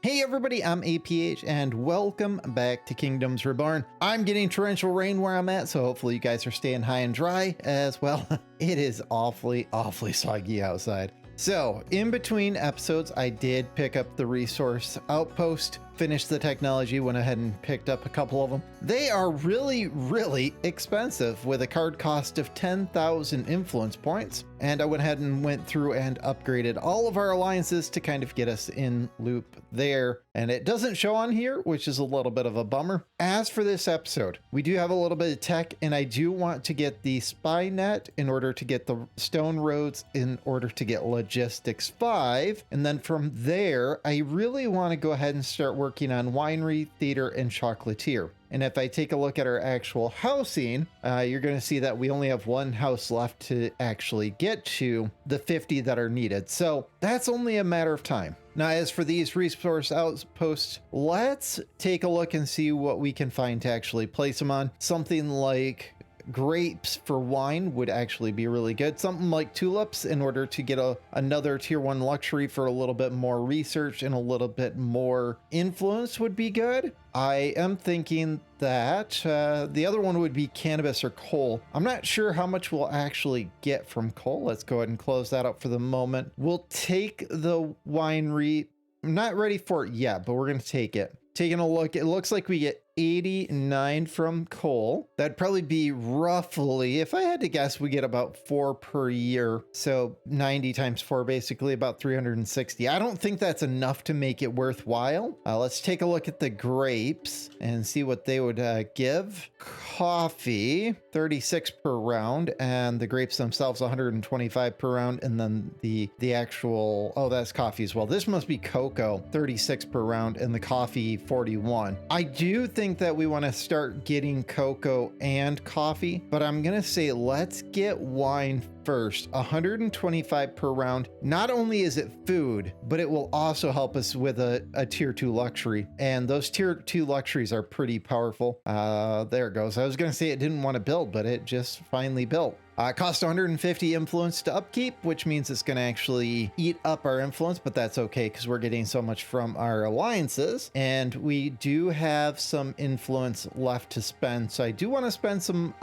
Hey everybody, I'm APH and welcome back to Kingdoms Reborn. I'm getting torrential rain where I'm at, so hopefully you guys are staying high and dry as well. It is awfully soggy outside. So in between episodes, I did pick up the resource outpost, finished the technology, went ahead and picked up a couple of them. They are really expensive with a card cost of 10,000 influence points. And I went ahead and went through and upgraded all of our alliances to kind of get us in loop there. And it doesn't show on here, which is a little bit of a bummer. As for this episode, we do have a little bit of tech, and I do want to get the spy net in order to get the stone roads in order to get logistics 5. And then from there, I really want to go ahead and start working on winery, theater, and chocolatier. And if I take a look at our actual housing, you're going to see that we only have one house left to actually get to the 50 that are needed. So that's only a matter of time. Now, as for these resource outposts, let's take a look and see what we can find to actually place them on. Something like grapes for wine would actually be really good. Something like tulips in order to get another tier 1 luxury for a little bit more research and a little bit more influence would be good. I am thinking that the other one would be cannabis or coal. I'm not sure how much we'll actually get from coal. Let's go ahead and close that up for the moment. We'll take the winery. I'm not ready for it yet, but we're going to take it. Taking a look, it looks like we get 89 from coal. That'd probably be roughly, if I had to guess, we get about 4 per year. So 90 times 4, basically about 360. I don't think that's enough to make it worthwhile. Let's take a look at the grapes and see what they would give. Coffee, 36 per round, and the grapes themselves 125 per round. And then the actual, oh, that's coffee as well. This must be cocoa, 36 per round, and the coffee 41. I do think that we want to start getting cocoa and coffee, but I'm gonna say let's get wine first. 125 per round. Not only is it food, but it will also help us with a tier 2 luxury, and those tier 2 luxuries are pretty powerful. There it goes. I was gonna say it didn't want to build, but it just finally built. Cost 150 influence to upkeep, which means it's going to actually eat up our influence, but that's okay because we're getting so much from our alliances, and we do have some influence left to spend. So I do want to spend some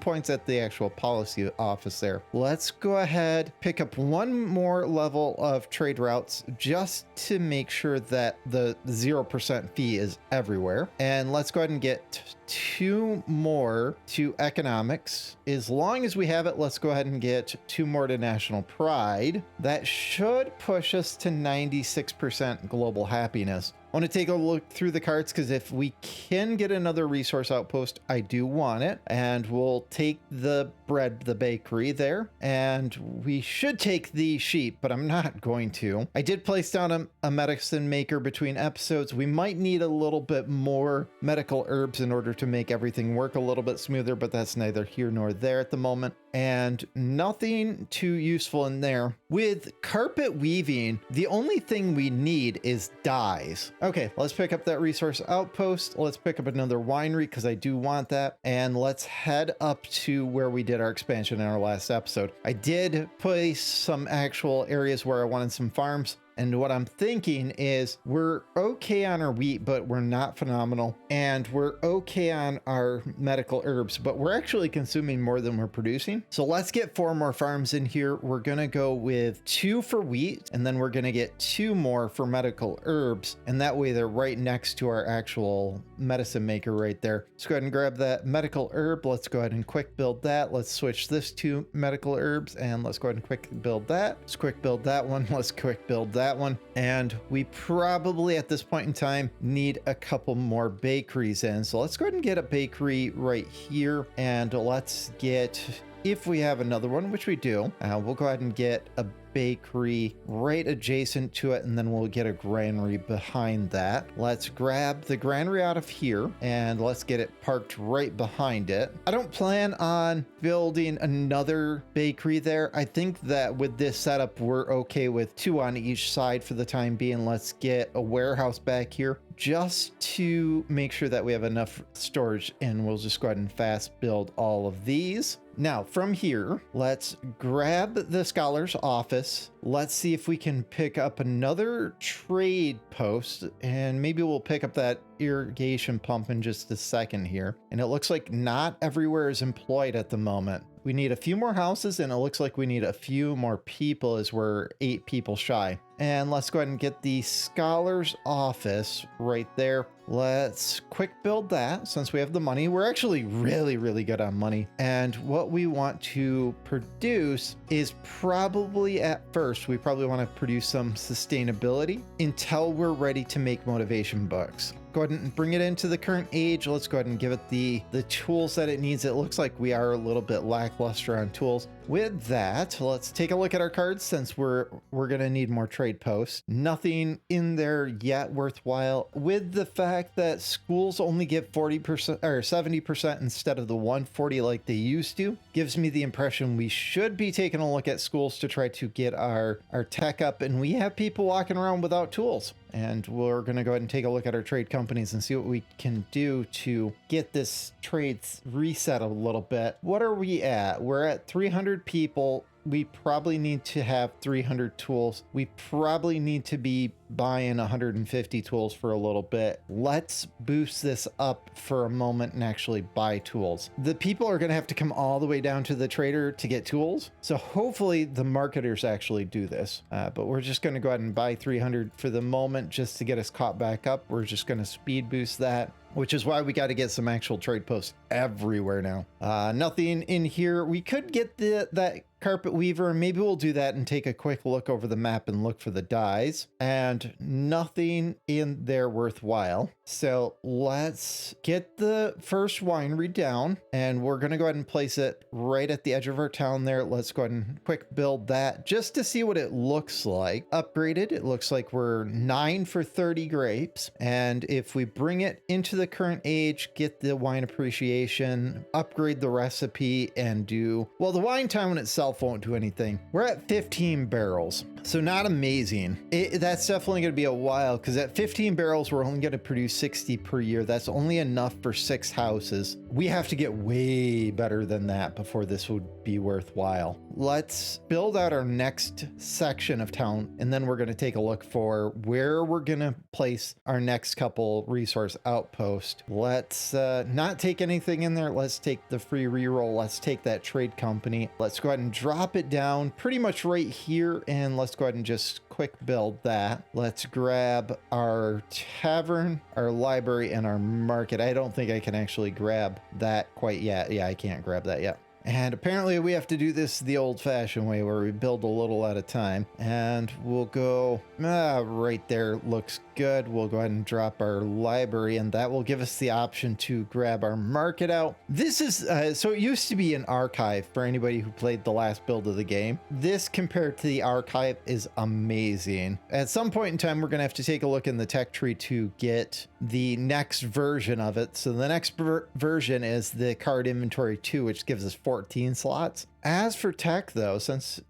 points at the actual policy office there. Let's go ahead, pick up one more level of trade routes just to make sure that the 0% fee is everywhere. And let's go ahead and get 2 more to economics. As long as we have it, let's go ahead and get 2 more to national pride. That should push us to 96% global happiness. I want to take a look through the carts because if we can get another resource outpost, I do want it. And we'll take the bread, the bakery there, and we should take the sheep, but I'm not going to. I did place down a medicine maker between episodes. We might need a little bit more medical herbs in order to make everything work a little bit smoother, but that's neither here nor there at the moment. And nothing too useful in there. With carpet weaving, the only thing we need is dyes. Okay, let's pick up that resource outpost. Let's pick up another winery because I do want that. And let's head up to where we did our expansion in our last episode. I did place some actual areas where I wanted some farms. And what I'm thinking is we're okay on our wheat, but we're not phenomenal. And we're okay on our medical herbs, but we're actually consuming more than we're producing. So let's get 4 more farms in here. We're going to go with 2 for wheat, and then we're going to get 2 more for medical herbs. And that way they're right next to our actual medicine maker right there. Let's go ahead and grab that medical herb. Let's go ahead and quick build that. Let's switch this to medical herbs, and let's go ahead and quick build that. Let's quick build that one. Let's quick build that one. And we probably at this point in time need a couple more bakeries in. So let's go ahead and get a bakery right here, and let's get, if we have another one, which we do, we'll go ahead and get a bakery right adjacent to it, and then we'll get a granary behind that. Let's grab the granary out of here and let's get it parked right behind it. I don't plan on building another bakery there. I think that with this setup we're okay with 2 on each side for the time being. Let's get a warehouse back here. just to make sure that we have enough storage, and we'll just go ahead and fast build all of these. Now from here, let's grab the scholar's office. Let's see if we can pick up another trade post, and maybe we'll pick up that irrigation pump in just a second here. And it looks like not everywhere is employed at the moment. We need a few more houses, and it looks like we need a few more people, as we're 8 people shy. And let's go ahead and get the scholar's office right there. Let's quick build that since we have the money. We're actually really good on money. And what we want to produce is probably at first, we probably want to produce some sustainability until we're ready to make motivation books. Go ahead and bring it into the current age. Let's go ahead and give it the tools that it needs. It looks like we are a little bit lackluster on tools. With that, let's take a look at our cards since we're gonna need more trade posts. Nothing in there yet worthwhile. With the fact that schools only get 40% or 70% instead of the 140 like they used to, gives me the impression we should be taking a look at schools to try to get our tech up, and we have people walking around without tools. And we're going to go ahead and take a look at our trade companies and see what we can do to get this trade reset a little bit. What are we at? We're at 300 people. We probably need to have 300 tools. We probably need to be buying 150 tools for a little bit. Let's boost this up for a moment and actually buy tools. The people are going to have to come all the way down to the trader to get tools. So hopefully the marketers actually do this. But we're just going to go ahead and buy 300 for the moment just to get us caught back up. We're just going to speed boost that, which is why we got to get some actual trade posts everywhere now. Nothing in here. We could get that carpet weaver. Maybe we'll do that and take a quick look over the map and look for the dyes, and nothing in there worthwhile. So let's get the first winery down, and we're going to go ahead and place it right at the edge of our town there. Let's go ahead and quick build that just to see what it looks like. Upgraded, it looks like we're 9 for 30 grapes. And if we bring it into the current age, get the wine appreciation, upgrade the recipe, and do, well, the wine town itself won't do anything. We're at 15 barrels, so not amazing. That's definitely going to be a while, because at 15 barrels, we're only going to produce 60 per year. That's only enough for 6 houses. We have to get way better than that before this would be worthwhile. Let's build out our next section of town, and then we're going to take a look for where we're going to place our next couple resource outposts. Let's not take anything in there. Let's take the free reroll. Let's take that trade company. Let's go ahead and drop it down pretty much right here, and let's go ahead and just quick build that. Let's grab our tavern, our library, and our market. I don't think I can actually grab that quite yet. Yeah, I can't grab that yet. And apparently we have to do this the old-fashioned way, where we build a little at a time. And we'll go right there. Looks good. We'll go ahead and drop our library, and that will give us the option to grab our market out. This is so it used to be an archive for anybody who played the last build of the game. This compared to the archive is amazing. At some point in time, we're going to have to take a look in the tech tree to get the next version of it. So the next version is the card inventory 2, which gives us 14 slots. As for tech, though, since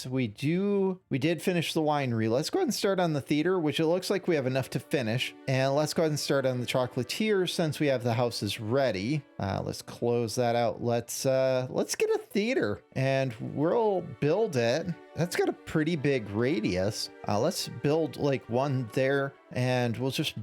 we did finish the winery, let's go ahead and start on the theater, which it looks like we have enough to finish. And let's go ahead and start on the chocolatier since we have the houses ready. Let's close that out. Let's get a theater, and we'll build it. That's got a pretty big radius. Let's build like one there, and we'll just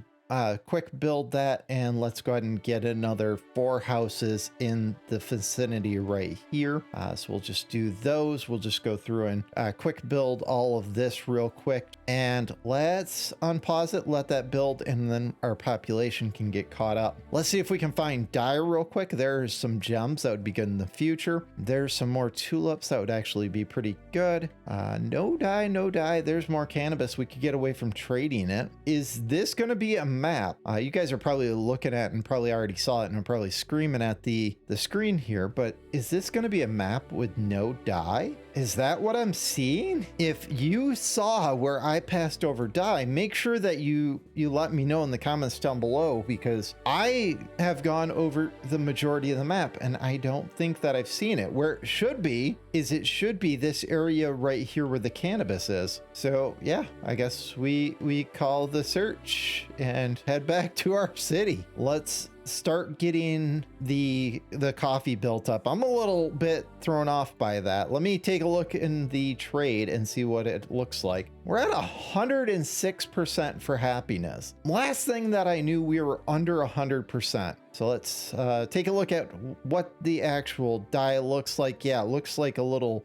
quick build that, and let's go ahead and get another 4 houses in the vicinity right here. So we'll just do those. We'll just go through and quick build all of this real quick, and let's unpause it, let that build, and then our population can get caught up. Let's see if we can find dye real quick. There's some gems that would be good in the future. There's some more tulips that would actually be pretty good. No dye. There's more cannabis. We could get away from trading it. Is this going to be a map? You guys are probably looking at and probably already saw it and are probably screaming at the screen here, but is this going to be a map with no dye? Is that what I'm seeing? If you saw where I passed over dye, make sure that you let me know in the comments down below, because I have gone over the majority of the map and I don't think that I've seen it. Where it should be is it should be this area right here where the cannabis is. So yeah, I guess we call the search, and and head back to our city. Let's start getting the coffee built up. I'm a little bit thrown off by that. Let me take a look in the trade and see what it looks like. We're at 106% for happiness. Last thing that I knew, we were under 100%. So let's take a look at what the actual die looks like. Yeah, it looks like a little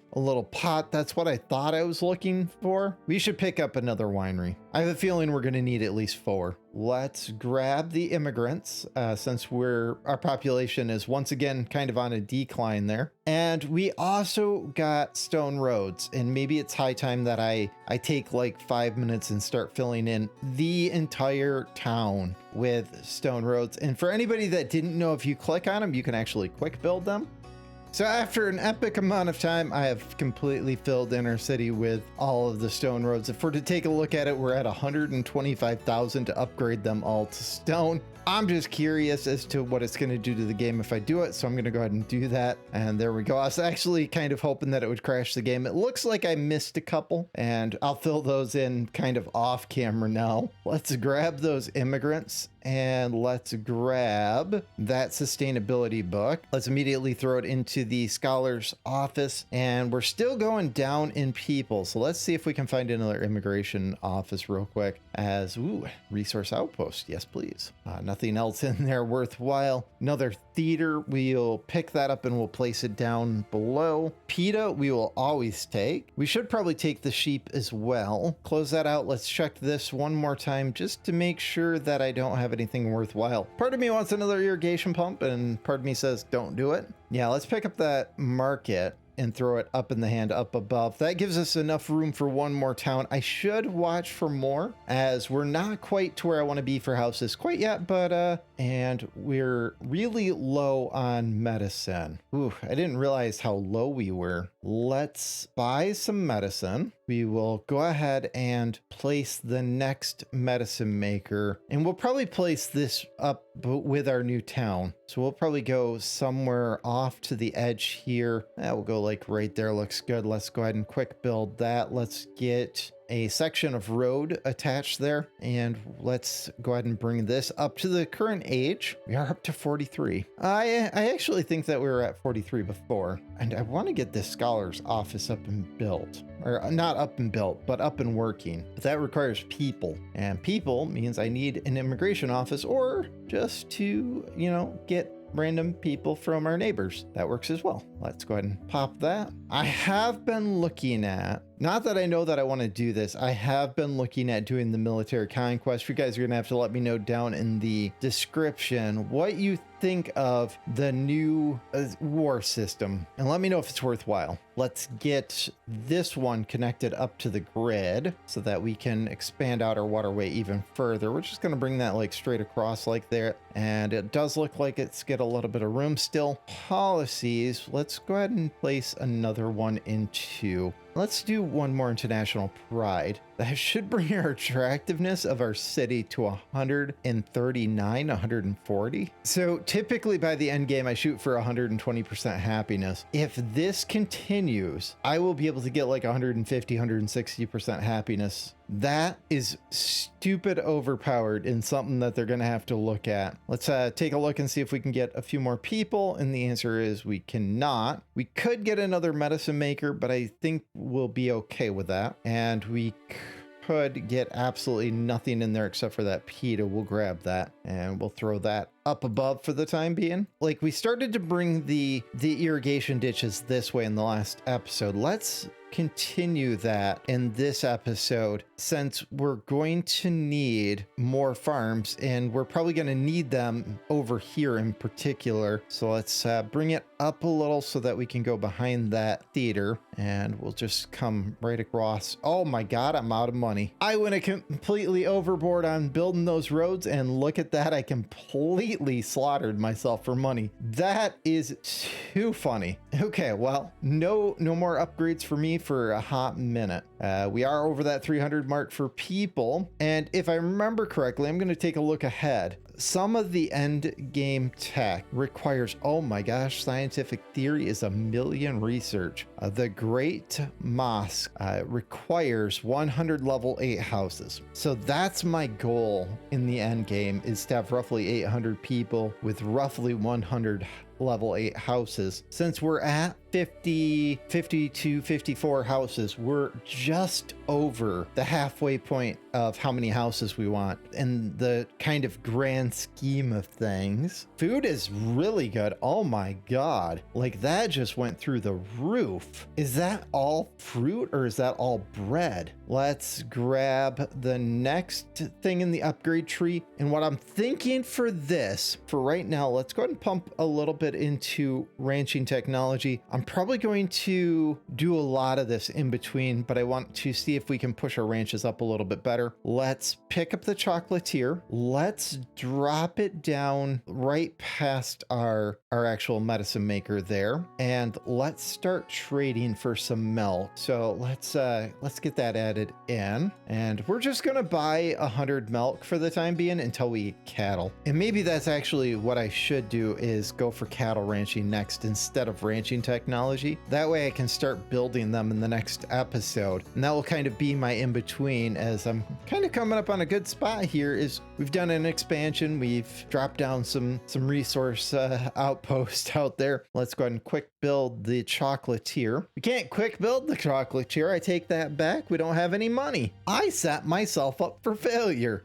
pot. That's what I thought I was looking for. We should pick up another winery. I have a feeling we're going to need at least 4. Let's grab the immigrants since our population is once again kind of on a decline there. And we also got stone roads, and maybe it's high time that I take like 5 minutes and start filling in the entire town with stone roads. And for anybody that didn't know, if you click on them, you can actually quick build them. So after an epic amount of time, I have completely filled inner city with all of the stone roads. If we're to take a look at it, we're at 125,000 to upgrade them all to stone. I'm just curious as to what it's going to do to the game if I do it, so I'm going to go ahead and do that. And there we go. I was actually kind of hoping that it would crash the game. It looks like I missed a couple, and I'll fill those in kind of off camera now. Let's grab those immigrants, and let's grab that sustainability book. Let's immediately throw it into the scholar's office, and we're still going down in people. So let's see if we can find another immigration office real quick. Resource outpost. Yes, please. Nothing else in there worthwhile. Another theater, we'll pick that up and we'll place it down below. PETA, we will always take. We should probably take the sheep as well. Close that out. Let's check this one more time just to make sure that I don't have anything worthwhile. Part of me wants another irrigation pump and part of me says don't do it. Yeah, let's pick up that market and throw it up in the hand up above. That gives us enough room for one more town. I should watch for more, as we're not quite to where I want to be for houses quite yet, but and we're really low on medicine. Ooh, I didn't realize how low we were. Let's buy some medicine. We will go ahead and place the next medicine maker, and we'll probably place this up with our new town. So we'll probably go somewhere off to the edge here. We'll go like right there. Looks good. Let's go ahead and quick build that. Let's get a section of road attached there, and let's go ahead and bring this up to the current age. We are up to 43. I actually think that we were at 43 before, and I want to get this scholar's office up and built, or not up and built, but up and working. But that requires people, and people means I need an immigration office, or just to, get random people from our neighbors. That works as well. Let's go ahead and pop that. I have been looking at, not that I know that I want to do this, I have been looking at doing the military conquest. You guys are going to have to let me know down in the description what you think of the new war system, and let me know if it's worthwhile. Let's get this one connected up to the grid so that we can expand out our waterway even further. We're just going to bring that like straight across like there, and it does look like it's got a little bit of room still. Policies, let's go ahead and place another one into. Let's do one more international pride. That should bring our attractiveness of our city to 139, 140. So typically by the end game, I shoot for 120% happiness. If this continues, I will be able to get like 150, 160% happiness. That is stupid overpowered and something that they're going to have to look at. Let's take a look and see if we can get a few more people. And the answer is we cannot. We could get another medicine maker, but I think we'll be okay with that. And we could get absolutely nothing in there except for that PETA. We'll grab that and we'll throw that up above for the time being. Like, we started to bring the irrigation ditches this way in the last episode. Let's continue that in this episode, since we're going to need more farms and we're probably going to need them over here in particular. So let's bring it up a little so that we can go behind that theater, and we'll just come right across. Oh my God, I'm out of money. I went completely overboard on building those roads, and look at that. I completely slaughtered myself for money. That is too funny. Okay, well, no more upgrades for me for a hot minute. We are over that 300 mark for people, and if I remember correctly, I'm going to take a look ahead. Some of the end game tech requires, oh my gosh, scientific theory is 1 million research. The Great Mosque requires 100 level 8 houses. So that's my goal in the end game, is to have roughly 800 people with roughly 100 level 8 houses. Since we're at 50, 52, 54 houses, we're just over the halfway point of how many houses we want. In the kind of grand scheme of things, food is really good. Oh my god, like that just went through the roof. Is that all fruit or is that all bread? Let's grab the next thing in the upgrade tree. And what I'm thinking for this, for right now, let's go ahead and pump a little bit into ranching technology. I'm probably going to do a lot of this in between, but I want to see if we can push our ranches up a little bit better. Let's pick up the chocolatier. Let's drop it down right past our actual medicine maker there. And let's start trading for some milk. So let's get that added in. And we're just gonna buy 100 milk for the time being until we eat cattle. And maybe that's actually what I should do, is go for cattle ranching next instead of ranching technology. That way I can start building them in the next episode. And that will kind of be my in-between, as I'm kind of coming up on a good spot here. Is we've done an expansion, we've dropped down some resource outpost out there. Let's go ahead and quick build the chocolatier. We can't quick build the chocolatier, I take that back. We don't have any money. I set myself up for failure.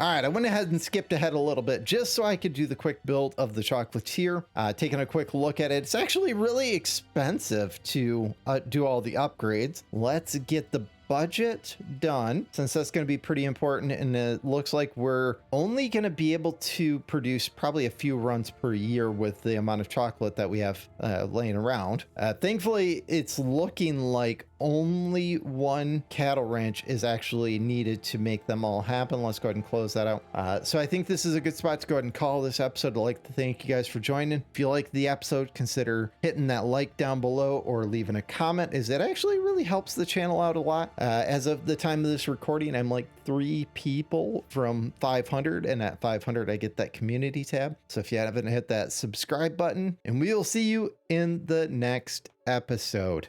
All right, I went ahead and skipped ahead a little bit just so I could do the quick build of the chocolatier. Taking a quick look at it, it's actually really expensive to do all the upgrades. Let's get the budget done, since that's going to be pretty important, and it looks like we're only going to be able to produce probably a few runs per year with the amount of chocolate that we have laying around. Thankfully, it's looking like only one cattle ranch is actually needed to make them all happen. Let's go ahead and close that out. So I think this is a good spot to go ahead and call this episode. I'd like to thank you guys for joining. If you like the episode, consider hitting that like down below or leaving a comment, as it actually really helps the channel out a lot. As of the time of this recording, I'm like 3 people from 500, and at 500 I get that community tab. So if you haven't hit that subscribe button, and we will see you in the next episode.